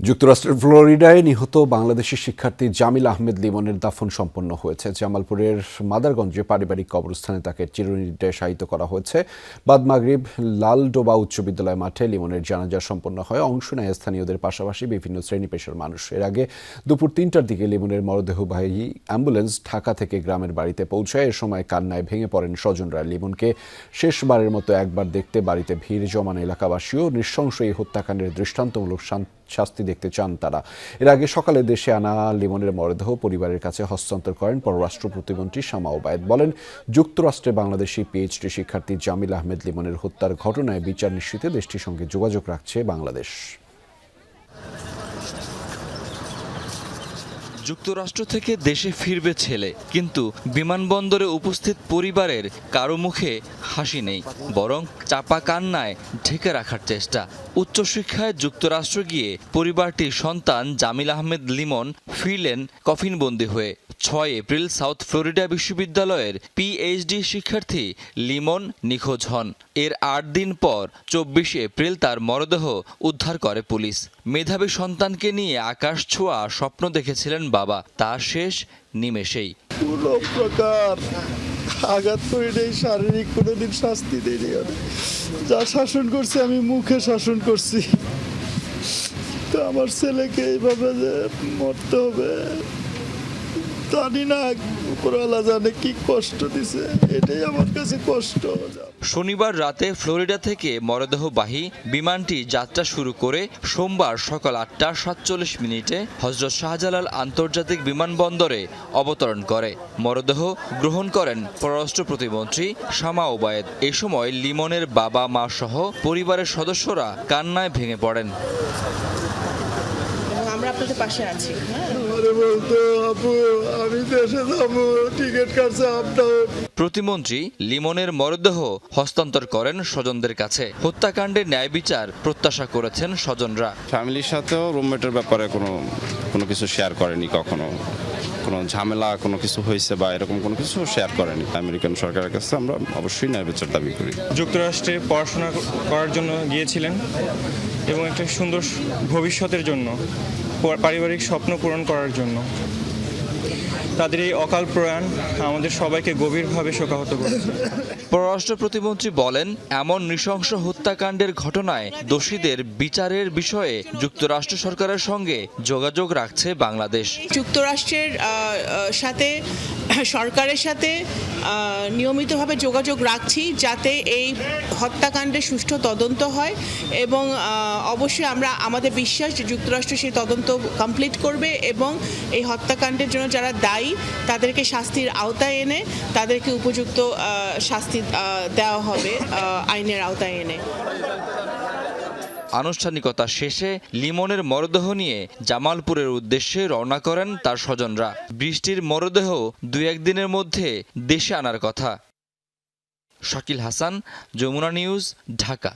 যুক্তরাষ্ট্রের ফ্লোরিডায় নিহত বাংলাদেশি শিক্ষার্থী জামিল আহমেদ লিমনের দাফন সম্পন্ন হয়েছে। জামালপুরের মাদারগঞ্জে পারিবারিক কবরস্থানে তাকে চিরনিদ্রায় শায়িত করা হয়েছে। বাদ মাগরিব লালডোবা উচ্চ বিদ্যালয় মাঠে লিমনের জানাজা সম্পন্ন হয়। অংশ নেয় স্থানীয়দের পাশাপাশি বিভিন্ন শ্রেণী পেশার মানুষ। এর আগে দুপুর ৩টার দিকে লিমনের মরদেহবাহী অ্যাম্বুলেন্স ঢাকা থেকে গ্রামের বাড়িতে পৌঁছায়। এ সময় কান্নায় ভেঙে পড়েন স্বজনরা। লিমনকে শেষবারের মতো একবার দেখতে বাড়িতে ভিড় জমান এলাকাবাসীও। নৃশংস এই হত্যাকাণ্ডের দৃষ্টান্তমূলক শাস্তি দেখতে চান তারা। এর আগে সকালে দেশে আনা লিমনের মরদেহ পরিবারের কাছে হস্তান্তর করেন পররাষ্ট্র প্রতিমন্ত্রী শামা ওবায়েদ। বলেন, যুক্তরাষ্ট্রে বাংলাদেশি পিএইচডি শিক্ষার্থী জামিল আহমেদ লিমনের হত্যার ঘটনায় বিচার নিশ্চিতে দেশটির সঙ্গে যোগাযোগ রাখছে বাংলাদেশ। যুক্তরাষ্ট্র থেকে দেশে ফিরবে ছেলে, কিন্তু বিমানবন্দরে উপস্থিত পরিবারের কারো মুখে হাসি নেই, বরং চাপা কান্নায় ঢেকে রাখার চেষ্টা। উচ্চশিক্ষায় যুক্তরাষ্ট্র গিয়ে পরিবারটির সন্তান জামিল আহমেদ লিমন ফিরলেন কফিনবন্দি হয়ে। ৬ এপ্রিল সাউথ ফ্লোরিডা বিশ্ববিদ্যালয়ের পিএইচডি শিক্ষার্থী লিমন নিখোঁজ হন। এর ৮ দিন পর ২৪ এপ্রিল তার মরদেহ উদ্ধার করে পুলিশ। মেধাবী সন্তানকে নিয়ে আকাশ ছোঁয়া স্বপ্ন দেখেছিলেন বাবা, তা শেষ নিমেষেই। কোনো প্রকার আঘাত করে নেই, শারীরিক কোনোদিন শাস্তি দেয়নি। যা শাসন করছে আমি মুখে শাসন করছি, তো আমার ছেলেকে এইভাবে যে মরতে হবে জানি না, উপরওয়ালা জানে কি কষ্ট দিছে, এটাই আমার কাছে কষ্ট। শনিবার রাতে ফ্লোরিডা থেকে মরদেহবাহী বিমানটি যাত্রা শুরু করে সোমবার সকাল ৮টা ৪৭ মিনিটে হযরত শাহজালাল আন্তর্জাতিক বিমানবন্দরে অবতরণ করে। মরদেহ গ্রহণ করেন পররাষ্ট্র প্রতিমন্ত্রী শামা ওবায়েদ। এ সময় লিমনের বাবা মা সহ পরিবারের সদস্যরা কান্নায় ভেঙে পড়েন। আমরা আপনাদের পাশে আছি। প্রতিমন্ত্রী লিমনের মরদেহ হস্তান্তর করেন স্বজনদের কাছে। হত্যাকাণ্ডের ন্যায় বিচার প্রত্যাশা করেছেন স্বজনরা। ফ্যামিলির সাথেও রুমমেটের ব্যাপারে কোনো কিছু শেয়ার করেনি, কখনো কোনো ঝামেলা কোনো কিছু হয়েছে বা এরকম কোনো কিছু শেয়ার করেনি। আমেরিকান সরকারের কাছে আমরা অবশ্যই ন্যায় বিচার দাবি করি। যুক্তরাষ্ট্রে পড়াশোনা করার জন্য গিয়েছিলেন এবং একটা সুন্দর ভবিষ্যতের জন্য, পারিবারিক স্বপ্ন পূরণ করার জন্য। তাদের এই অকাল প্রয়াণ আমাদের সবাইকে গভীরভাবে শোকাহত করেছে। পররাষ্ট্র প্রতিমন্ত্রী বলেন, এমন নৃশংস হত্যাকাণ্ডের ঘটনায় দোষীদের বিচারের বিষয়ে যুক্তরাষ্ট্র সরকারের সঙ্গে যোগাযোগ রাখছে বাংলাদেশ। যুক্তরাষ্ট্রের সাথে সরকারের সাথে নিয়মিতভাবে যোগাযোগ রাখছি, যাতে এই হত্যাকাণ্ডের সুষ্ঠু তদন্ত হয় এবং অবশ্যই আমাদের বিশ্বাস যে যুক্তরাষ্ট্র সেই তদন্ত কমপ্লিট করবে এবং এই হত্যাকাণ্ডের জন্য যারা দায়ী তাদেরকে শাস্তির আওতায় এনে তাদেরকে উপযুক্ত শাস্তি দেওয়া হবে আইনের আওতায় এনে। আনুষ্ঠানিকতা শেষে লিমনের মরদেহ নিয়ে জামালপুরের উদ্দেশ্যে রওনা করেন তার স্বজনরা। বৃষ্টির মরদেহ ২-১ দিনের মধ্যে দেশে আনার কথা। শাকিল হাসান, যমুনা নিউজ, ঢাকা।